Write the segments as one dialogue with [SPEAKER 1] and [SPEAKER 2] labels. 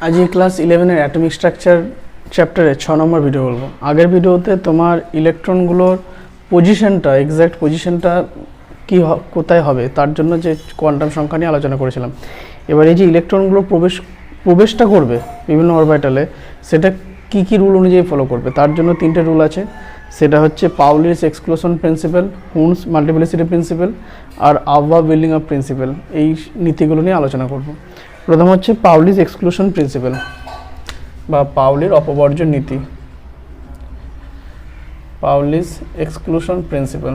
[SPEAKER 1] আজ ক্লাস 11 এর atomic structure চ্যাপ্টারে 6 নম্বর ভিডিও বলবো। আগের ভিডিওতে তোমার ইলেকট্রনগুলোর পজিশনটা, এক্স্যাক্ট পজিশনটা কি কোথায় হবে তার জন্য যে কোয়ান্টাম সংখ্যা নিয়ে আলোচনা করেছিলাম। এবার এই যে ইলেকট্রনগুলো প্রবেশটা করবে বিভিন্ন অরবিটালে, সেটা কি কি রুল অনুযায়ী ফলো করবে তার জন্য 3টে রুল আছে। সেটা হচ্ছে Pauli's exclusion principle, Hund's multiplicity principle আর আববা বিল্ডিং আপ প্রিন্সিপাল। এই নীতিগুলো নিয়ে আলোচনা করব। প্রথম হচ্ছে পাউলিস এক্সক্লুশন প্রিন্সিপাল বা পাউলির অপবর্জন নীতি। পাউলিস এক্সক্লুশন প্রিন্সিপাল।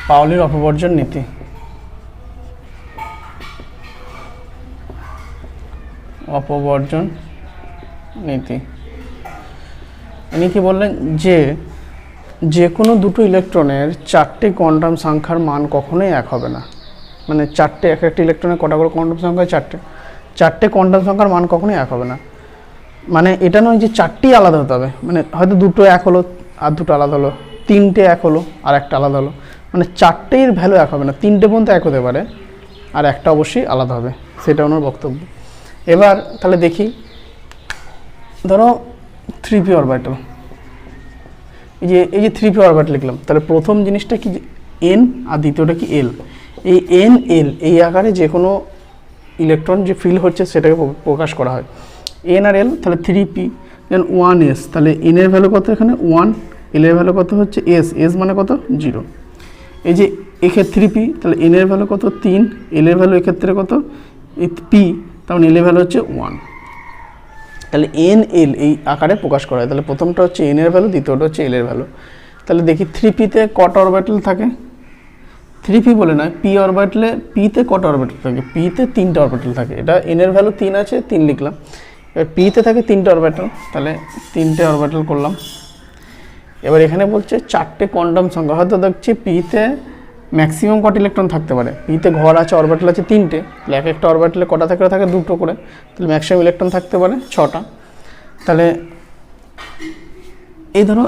[SPEAKER 1] পাউলির অপবর্জন নীতি। অপবর্জন নীতি ইনি কি বললেন যে কোনো দুটো ইলেকট্রনের 4টে কোয়ান্টাম সংখ্যার মান কখনোই এক হবে না। মানে 4টে, এক একটা ইলেকট্রনের কটা করে কোয়ান্টাম সংখ্যা? 4টে কোয়ান্টাম সংখ্যার মান কখনোই এক হবে না। মানে এটা নয় যে 4টি আলাদা হতে হবে, মানে হয়তো দুটো এক হলো আর দুটো আলাদা হলো, 3টে এক হলো আর একটা আলাদা হলো, মানে 4টের ভ্যালু এক হবে না। 3টে পর্যন্ত এক হতে পারে আর একটা অবশ্যই আলাদা হবে, সেটা ওনার বক্তব্য। এবার তাহলে দেখি, ধরো 3p অরবিটাল, এই যে 3p অরবিটাল লিখলাম, তাহলে প্রথম জিনিসটা কি n আর দ্বিতীয়টা কি l। এই n l এই আকারে যে কোনো ইলেকট্রন যে ফিল হচ্ছে সেটাকে প্রকাশ করা হয়। n আর l, তাহলে 3p দেন 1s, তাহলে n এর ভ্যালু কত এখানে 1, l এর ভ্যালু কত হচ্ছে s মানে কত 0। এই যে এক্ষেত্রে 3p, তাহলে n এর ভ্যালু কত 3, l এর ভ্যালু এক্ষেত্রে কত p, তাহলে l এর ভ্যালু হচ্ছে 1। তাহলে n l এই আকারে প্রকাশ করা হয়। তাহলে প্রথমটা হচ্ছে n এর ভ্যালু, দ্বিতীয়টা হচ্ছে l এর ভ্যালু। তাহলে দেখি 3p-তে কটা অরবিটাল থাকে? 3p বলে নয়, p অরবিটালে p-তে কটা অরবিটাল থাকে? p-তে 3টে অরবিটাল থাকে। এটা n এর ভ্যালু 3 আছে, 3 লিখলাম। এবার p-তে থাকে 3টে অরবিটাল, তাহলে 3টে অরবিটাল করলাম। এবার এখানে বলছে 4টে কোয়ান্টাম সংখ্যা, হয়তো দেখছি p-তে ম্যাক্সিমাম কটা ইলেকট্রন থাকতে পারে। p-তে ঘর আছে, অরবিটাল আছে 3টে, তাহলে এক একটা অরবিটালে কটা থাকে দুটো করে, তাহলে ম্যাক্সিমাম ইলেকট্রন থাকতে পারে 6টা। তাহলে এই ধরো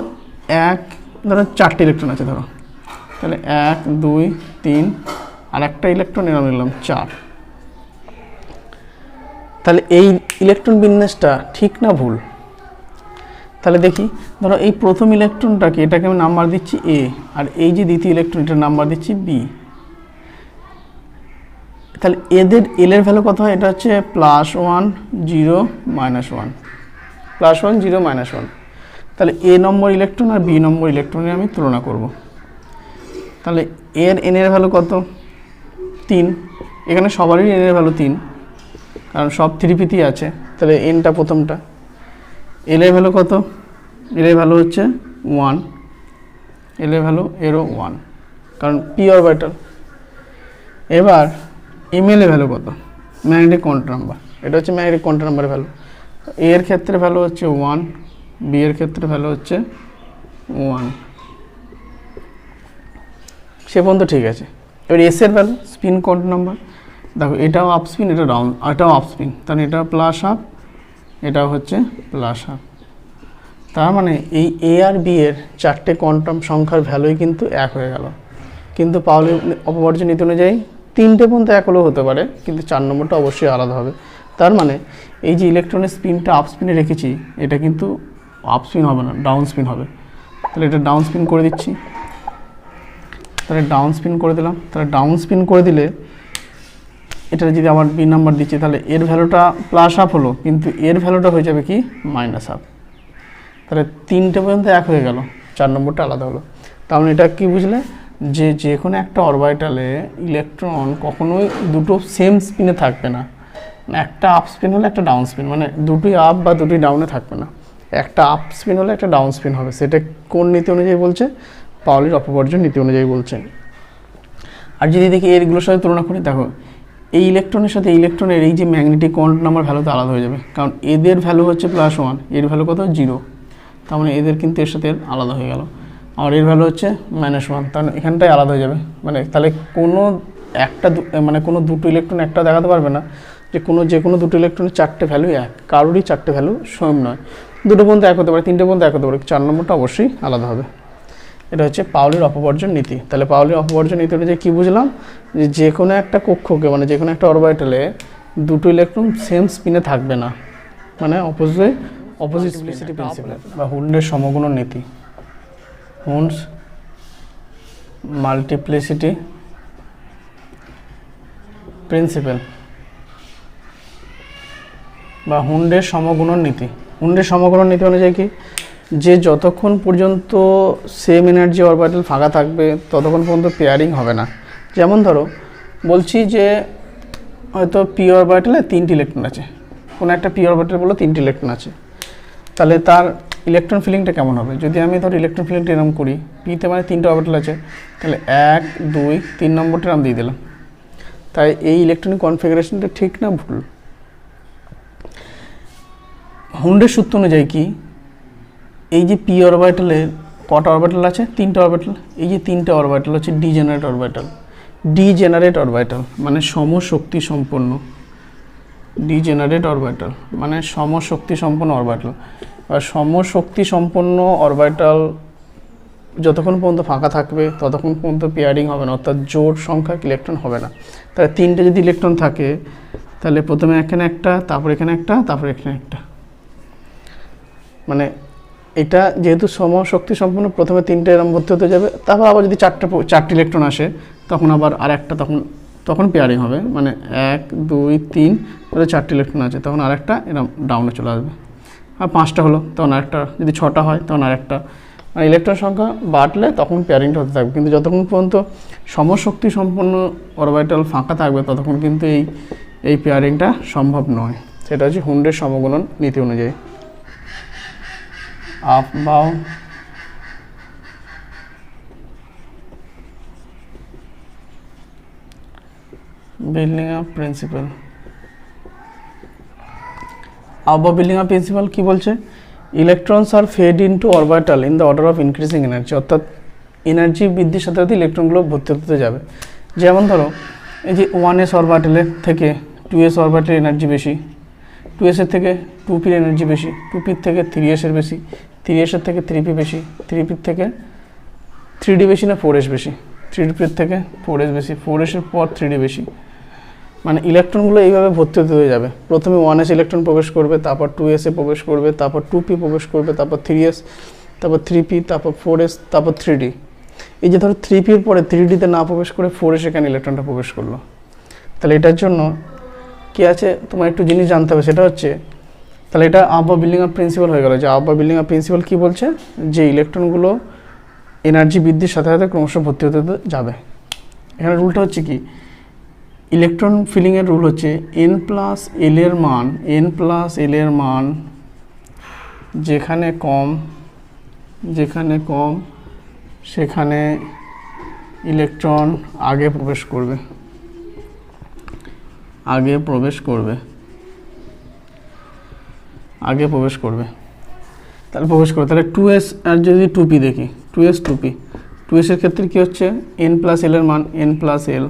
[SPEAKER 1] 4টে ইলেকট্রন আছে ধরো, তাহলে 1 2 3 আর একটা ইলেকট্রন এরকম নিলাম 4। তাহলে এই ইলেকট্রন বিন্যাসটা ঠিক না ভুল? তাহলে দেখি, ধরো এই প্রথম ইলেকট্রনটাকে, এটাকে আমি নাম্বার দিচ্ছি a, আর এই যে দ্বিতীয় ইলেকট্রন এটার নাম্বার দিচ্ছি b। তাহলে এদের l এর ভ্যালু কত হয়? এটা হচ্ছে +1 0 -1, +1 0 -1। তাহলে a নম্বর ইলেকট্রন আর b নম্বর ইলেকট্রনের আমি তুলনা করব। তাহলে এর n এর ভ্যালু কত 3, এখানে সবারই n এর ভ্যালু 3 কারণ সব 3p-তেই আছে। তাহলে nটা প্রথমটা, l এর ভ্যালু কত? l এর ভ্যালু হচ্ছে 1, l এর ভ্যালু এরও 1 কারণ p অরবিটাল। এবার ml এর ভ্যালু কত? ম্যাগনেটিক কোয়ান্টাম নাম্বার, এটা হচ্ছে ম্যাগনেটিক কোয়ান্টাম নাম্বারের ভ্যালু। a এর ক্ষেত্রে ভ্যালু হচ্ছে 1, b এর ক্ষেত্রে ভ্যালু হচ্ছে 1। সে পর্যন্ত ঠিক আছে। এবার s এর ভ্যালু, স্পিন কোয়ান্টাম নাম্বার, দেখো এটাও আপ স্পিন, এটা ডাউন, এটাও আপ স্পিন, তাহলে এটা প্লাস হাফ, এটাও হচ্ছে প্লাস হাফ। তার মানে এই a আর b এর 4টে কোয়ান্টাম সংখ্যার ভ্যালুই কিন্তু এক হয়ে গেল। কিন্তু পাউলির অপবর্জন নীতি অনুযায়ী 3টে পর্যন্ত এক হলেও হতে পারে, কিন্তু 4 নম্বরটা অবশ্যই আলাদা হবে। তার মানে এই যে ইলেকট্রনের স্পিনটা আপ স্পিনে রেখেছি, এটা কিন্তু আপ স্পিন হবে না, ডাউন স্পিন হবে। তাহলে এটা ডাউন স্পিন করে দিচ্ছি, তাহলে ডাউন স্পিন করে দিলাম। তাহলে ডাউন স্পিন করে দিলে এটা যদি আবার বি নাম্বার দিচ্ছি, তাহলে এর ভ্যালুটা প্লাস হাফ হলো, কিন্তু এর ভ্যালুটা হয়ে যাবে কি মাইনাস হাফ। তাহলে 3টে পর্যন্ত এক হয়ে গেল, 4 নম্বরটা আলাদা হলো। তাহলে এটা কি বুঝলে, যে কোনো একটা অরবিটালে ইলেকট্রন কখনোই দুটো সেম স্পিনে থাকবে না। একটা আপ স্পিন হলে একটা ডাউন স্পিন, মানে দুটোই আপ বা দুটোই ডাউনে থাকবে না। একটা আপ স্পিন হলে একটা ডাউন স্পিন হবে। সেটা কোন নীতি অনুযায়ী বলছে? পাউলির অপবর্জন নীতি অনুযায়ী বলছে। আর যদি দেখি এরগুলোর সাথে তুলনা করি, দেখো এই ইলেকট্রনের সাথে ইলেকট্রনের এই যে ম্যাগনেটিক কোয়ান্টাম নাম্বার ভ্যালু তো আলাদা হয়ে যাবে, কারণ এদের ভ্যালু হচ্ছে +1, এর ভ্যালু কত 0, তার মানে এদের কিন্তু এর সাথে আলাদা হয়ে গেল। আর এর ভ্যালু হচ্ছে -1, তাহলে এখানটাই আলাদা হয়ে যাবে। মানে তাহলে কোনো দুটো ইলেকট্রন একটা দেখাতে পারবে না যে কোনো দুটো ইলেকট্রনের 4টে ভ্যালু এক, কারোরই 4টে ভ্যালু সেম নয়। দুটো পর্যন্ত এক হতে পারে, 3টে পর্যন্ত এক হতে পারে, 4 নম্বরটা অবশ্যই আলাদা হবে। এটা হচ্ছে পাউলির অপবর্জন নীতি। তাহলে পাউলির অপবর্জন নীতি অনুযায়ী কী বুঝলাম, যে কোনো একটা কক্ষকে মানে যে কোনো একটা অরবিটালে দুটো ইলেকট্রন সেম স্পিনে থাকবে না, মানে অপোজিট স্পিসিটি প্রিন্সিপাল বা হুন্ডের সমগুণন নীতি, হুন্ডস মাল্টিপ্লিসিটি প্রিন্সিপাল বা হুন্ডের সমগুণন নীতি। হুন্ডের সমগুণন নীতি অনুযায়ী কি, যে যতক্ষণ পর্যন্ত সেম এনার্জি অরবিটাল ফাঁকা থাকবে ততক্ষণ পর্যন্ত পেয়ারিং হবে না। যেমন ধরো বলছি যে হয়তো পি অরবিটালে 3টি ইলেকট্রন আছে, কোনো একটা পি অরবিটাল বলো 3টি ইলেকট্রন আছে, তাহলে তার ইলেকট্রন ফিলিংটা কেমন হবে? যদি আমি ধর ইলেকট্রন ফিলিংটা এরকম করি, পিতে মানে 3টে অরবিটাল আছে, তাহলে 1 2 3 নম্বরটা আমি দিয়ে দিলাম। তাই এই ইলেকট্রনিক কনফিগারেশনটা ঠিক না ভুল? হুন্ডের সূত্র অনুযায়ী কি, এই যে পি অরবিটালে কটা অরবিটাল আছে? 3টে অরবিটাল। এই যে 3টে অরবিটাল হচ্ছে ডিজেনারেট অরবিটাল। ডিজেনারেট অরবিটাল মানে সমশক্তি সম্পন্ন, ডিজেনারেট অরবিটাল মানে সমশক্তি সম্পন্ন অরবিটাল। আর সমশক্তি সম্পন্ন অরবিটাল যতক্ষণ পর্যন্ত ফাঁকা থাকবে ততক্ষণ পর্যন্ত পেয়ারিং হবে না, অর্থাৎ জোড় সংখ্যক ইলেকট্রন হবে না। তাহলে 3টে যদি ইলেকট্রন থাকে তাহলে প্রথমে এখানে একটা, তারপর এখানে একটা, তারপর এখানে একটা, মানে এটা যেহেতু সমশক্তি সম্পন্ন প্রথমে 3টে এরম ভর্তি হতে যাবে, তারপর আবার যদি 4টি ইলেকট্রন আসে তখন আবার আরেকটা, তখন পেয়ারিং হবে, মানে 1 2 3 ওদের 4টি ইলেকট্রন আছে, তখন আরেকটা এরম ডাউনে চলে আসবে। আর 5টা হলো তখন আরেকটা, যদি 6টা হয় তখন আরেকটা, মানে ইলেকট্রন সংখ্যা বাড়লে তখন পেয়ারিংটা হতে থাকবে। কিন্তু যতক্ষণ পর্যন্ত সমশক্তি সম্পন্ন অরবিটাল ফাঁকা থাকবে ততক্ষণ কিন্তু এই পেয়ারিংটা সম্ভব নয়। সেটা হচ্ছে হুন্ডের সমগুণন নীতি অনুযায়ী। Aufbau building up principle. Aufbau building up principle কি বলছে? Electrons are fed into orbital in the order of increasing energy, অর্থাৎ এনার্জি বৃদ্ধির সাথে সাথে ইলেকট্রনগুলো ভর্তি হতে যাবে। যেমন ধরো এই যে 1s অরবিটালের থেকে 2s অরবিটালের এনার্জি বেশি, 2s এর থেকে 2p এর এনার্জি বেশি, 2p থেকে 3s এর বেশি, 3s এর থেকে 3p বেশি, 3p থেকে 3d বেশি না 4s বেশি, 3d থেকে 4s বেশি, 4s এর পর 3d বেশি, মানে ইলেকট্রনগুলো এইভাবে ভর্তি হতে যাবে। প্রথমে 1s ইলেকট্রন প্রবেশ করবে, তারপর 2s এ প্রবেশ করবে, তারপর 2p প্রবেশ করবে, তারপর 3s, তারপর 3p, তারপর 4s, তারপর 3d। এই যে ধরো 3p এর পরে 3d-তে না প্রবেশ করে 4s এখানে ইলেকট্রনটা প্রবেশ করলো, তাহলে এটার জন্য কি আছে তোমার একটু জিনিস জানতে হবে, সেটা হচ্ছে তাহলে এটা আফবাউ বিল্ডিং আপ প্রিন্সিপাল হয়ে গেল। যে আফবাউ বিল্ডিং আপ প্রিন্সিপাল কি বলছে, যে ইলেকট্রনগুলো এনার্জি বৃদ্ধির সাথে সাথে ক্রমশ ভর্তি হতে যাবে। এখানে রুলটা হচ্ছে কি, ইলেকট্রন ফিলিংয়ের রুল হচ্ছে n প্লাস এল এর মান যেখানে কম সেখানে ইলেকট্রন আগে প্রবেশ করবে, তাহলে 2s আর যদি 2p দেখি, 2s 2p, 2s এর ক্ষেত্রে কি হচ্ছে, n প্লাস এল এর মান n প্লাস এল,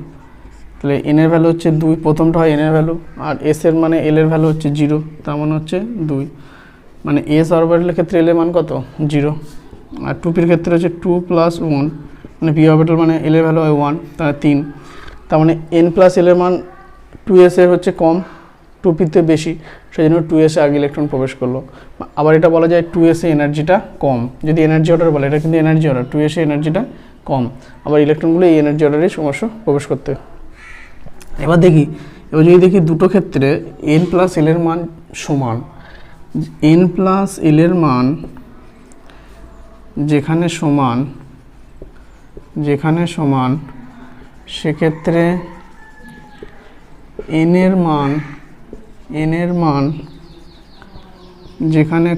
[SPEAKER 1] তাহলে n এর ভ্যালু হচ্ছে 2, প্রথমটা হয় n এর ভ্যালু, আর s এর মানে l এর ভ্যালু হচ্ছে 0, তার মানে হচ্ছে 2, মানে s অরবিটালের ক্ষেত্রে l এর মান কত 0, আর 2p এর ক্ষেত্রে হচ্ছে 2 প্লাস 1, মানে p অরবিটাল মানে l এর ভ্যালু হয় 1, তাহলে 3, তার মানে n প্লাস l এর মান 2s এর হচ্ছে কম, 2p তে বেশি, সেই জন্য 2s এ আগে ইলেকট্রন প্রবেশ করলো। আবার এটা বলা যায় 2s এ এনার্জিটা কম, যদি এনার্জি অর্ডার বলে, এটা কিন্তু এনার্জি অর্ডার, 2s এ এনার্জিটা কম, আবার ইলেকট্রনগুলো এই এনার্জি অর্ডারে ক্রমশ প্রবেশ করতে। এবার যদি দেখি দুটো ক্ষেত্রে n প্লাস এল এর মান সমান, n প্লাস এল এর মান যেখানে সমান সেক্ষেত্রে n এর মান যেখানে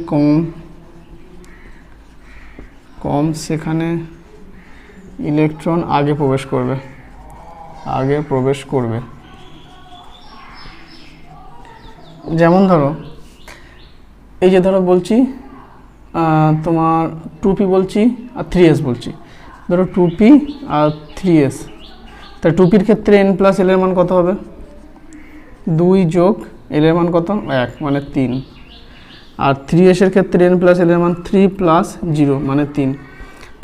[SPEAKER 1] কম সেখানে ইলেকট্রন আগে প্রবেশ করবে। যেমন ধরো এই যে ধরো বলছি তোমার 2p বলছি আর 3s বলছি, ধরো 2p আর 3s, তা 2pর ক্ষেত্রে n প্লাস এল এর মান কত হবে, 2 যোগ এল এর মান কত 1 মানে 3, আর 3s এর ক্ষেত্রে n প্লাস এল এর মান 3 প্লাস 0 মানে 3,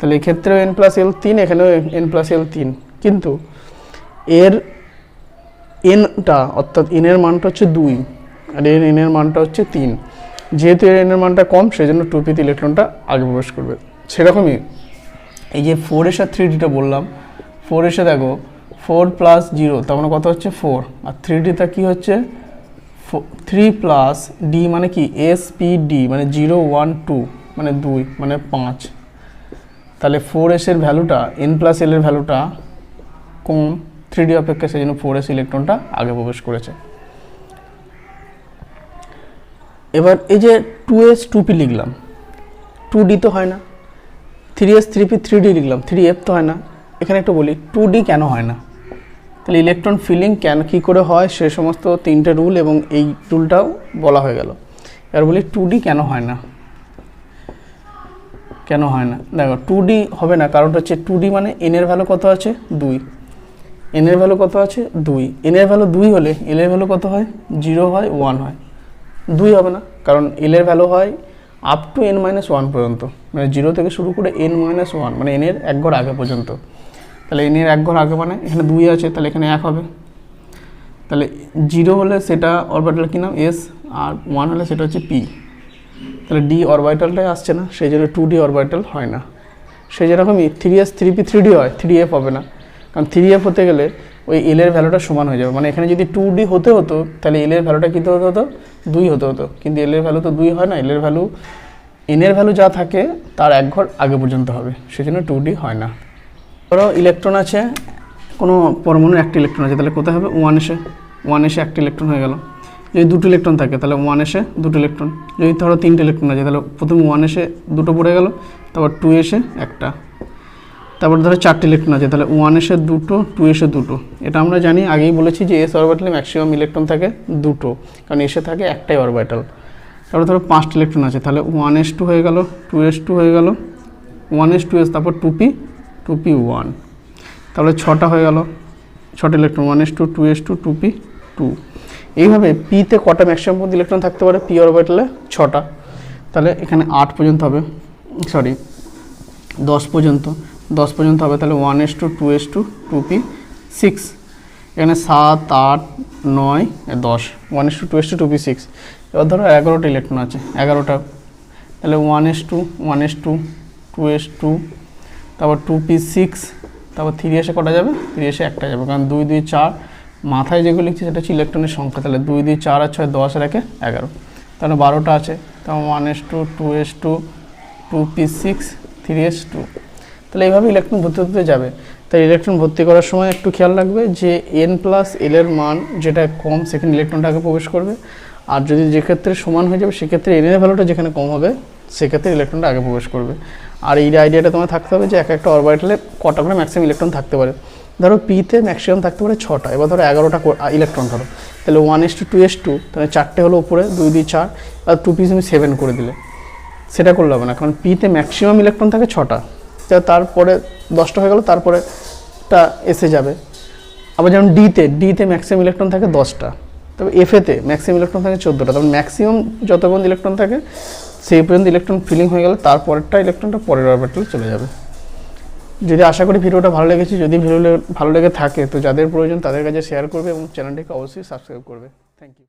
[SPEAKER 1] তাহলে এক্ষেত্রেও n প্লাস এল 3, এখানেও n প্লাস এল 3, কিন্তু এর এনটা অর্থাৎ n এর মানটা হচ্ছে 2 আর এর n এর মানটা হচ্ছে 3। যেহেতু এর n এর মানটা কম, সেই জন্য 2p তে ইলেকট্রনটা আগে প্রবেশ করবে। সেরকমই এই যে 4 এর সাথে 3dটা বললাম, 4 এসে দেখো 4 প্লাস 0 তার মানে কত হচ্ছে 4, আর 3dটা কি হচ্ছে 3 প্লাস ডি মানে কি SPD মানে 0 1 2 মানে 2 মানে 5। তাহলে 4s এর ভ্যালুটা n প্লাস এল এর ভ্যালুটা কম 3d অপেক্ষা, সেই জন্য 4s ইলেকট্রনটা আগে প্রবেশ করেছে। এবার এই যে 2s 2p লিখলাম, 2d তো হয় না, 3s 3p 3d লিখলাম, 3f তো হয় না। এখানে একটু বলি 2d কেন হয় না, তাহলে ইলেকট্রন ফিলিং কেন কী করে হয় সে সমস্ত 3টে রুল এবং এই রুলটাও বলা হয়ে গেল। এবার বলি 2d কেন হয় না, কেন হয় না? দেখো 2d হবে না, কারণটা হচ্ছে 2d মানে n এর ভ্যালু কত আছে 2, n এর ভ্যালু কত আছে 2, n এর ভ্যালু 2 হলে l এর ভ্যালু কত হয় 0 হয় 1 হয়, 2 হবে না, কারণ l এর ভ্যালু হয় আপ টু n - 1 পর্যন্ত, মানে 0 থেকে শুরু করে n - 1 মানে n এর এক ঘর আগে পর্যন্ত। তাহলে n এর এক ঘর আগে মানে এখানে 2 আছে, তাহলে এখানে 1 হবে। তাহলে 0 হলে সেটা অরবিটাল কি নাম s, আর 1 হলে সেটা হচ্ছে p। তাহলে d অরবিটালটাই আসছে না, সেই জন্য 2d অরবিটাল হয় না। সেই যেরকমই 3s 3p 3d হয়, 3f হবে না, কারণ 3f হতে গেলে ওই l এর ভ্যালুটা সমান হয়ে যাবে। মানে এখানে যদি 2d হতে হতো তাহলে l এর ভ্যালুটা কী হতে হতো 2 হতে হতো, কিন্তু l এর ভ্যালু তো 2 হয় না, l এর ভ্যালু n এর ভ্যালু যা থাকে তার এক ঘর আগে পর্যন্ত হবে, সেই জন্য 2d হয় না। ধরো ইলেকট্রন আছে, কোনো পরমাণুর একটা ইলেকট্রন আছে, তাহলে কোথায় হবে 1s একটা ইলেকট্রন হয়ে গেল। যদি দুটো ইলেকট্রন থাকে তাহলে 1s দুটো ইলেকট্রন। যদি ধরো 3টে ইলেকট্রন আছে তাহলে প্রথমে 1s দুটো পড়ে গেল, তারপর 2s একটা, তারপর ধরো 4টে ইলেকট্রন আছে তাহলে 1s দুটো 2s দুটো। এটা আমরা জানি, আগেই বলেছি যে s অরবিটালে ম্যাক্সিমাম ইলেকট্রন থাকে দুটো, কারণ s থাকে একটাই অরবিটাল। তারপর ধরো 5টা ইলেকট্রন আছে তাহলে 1s2 হয়ে গেল, 2s2 হয়ে গেল, 1s 2s, তারপর 2p 1, তাহলে 6টা হয়ে গেল, 6টা ইলেকট্রন 1s2 2s2 2p 2। এইভাবে পিতে কটা ম্যাক্সিমাম পর্যন্ত ইলেকট্রন থাকতে পারে পি অরবিটালে 6টা, তাহলে এখানে 8 পর্যন্ত হবে, সরি 10 পর্যন্ত হবে। তাহলে 1s2 2s2 2p 6, এখানে 7 8 9 10, 1s2 2s2 2p 6। এবার ধরো 11টা ইলেকট্রন আছে, 11টা, তাহলে 1s2 2s2 তারপর 2p 6, তারপর 3s কটা যাবে 3s একটা যাবে, কারণ 2 2 4 মাথায় যেগুলো লিখছি সেটা হচ্ছে ইলেকট্রনের সংখ্যা। তাহলে 2 2 4 আর 6 10 আর 1 11, তাহলে 12টা আছে। তারপর 1s2 2s2 2p 6 3s2। তাহলে এইভাবে ইলেকট্রন ভর্তি হতে যাবে। তাই ইলেকট্রন ভর্তি করার সময় একটু খেয়াল রাখবে যে n প্লাস এল এর মান যেটা কম সেখানে ইলেকট্রনটা আগে প্রবেশ করবে, আর যদি যে ক্ষেত্রে সমান হয়ে যাবে সেক্ষেত্রে n এর ভ্যালুটা যেখানে কম হবে সেক্ষেত্রে ইলেকট্রনটা আগে প্রবেশ করবে। আর এই আইডিয়াটা তোমার থাকতে হবে যে একটা অরবিটালে কটা করে ম্যাক্সিমাম ইলেকট্রন থাকতে পারে। ধরো পিতে ম্যাক্সিমাম থাকতে পারে 6টা, এবার ধরো 11টা ইলেকট্রন ধরো, তাহলে 1s2 2s2, তাহলে 4টে হলো উপরে 2 2 4, আর 2p তুমি 7 করে দিলে, সেটা করলে হবে না, কারণ পিতে ম্যাক্সিমাম ইলেকট্রন থাকে 6টা, তারপরে 10টা হয়ে গেল, তারপরে টা এসে যাবে। আবার যেমন ডিতে ম্যাক্সিমাম ইলেকট্রন থাকে 10টা, তবে এফেতে ম্যাক্সিমাম ইলেকট্রন থাকে 14টা। তবে ম্যাক্সিমাম যত পর্যন্ত ইলেকট্রন থাকে সেই পর্যন্ত ইলেকট্রন ফিলিং হয়ে গেলে তারপরেরটা ইলেকট্রনটা পরের অরবিটালে চলে যাবে। যদি আশা করি ভিডিওটা ভালো লেগেছে, যদি ভিডিও ভালো লেগে থাকে তো যাদের প্রয়োজন তাদের কাছে শেয়ার করবে এবং চ্যানেলটিকে অবশ্যই সাবস্ক্রাইব করবে। Thank you.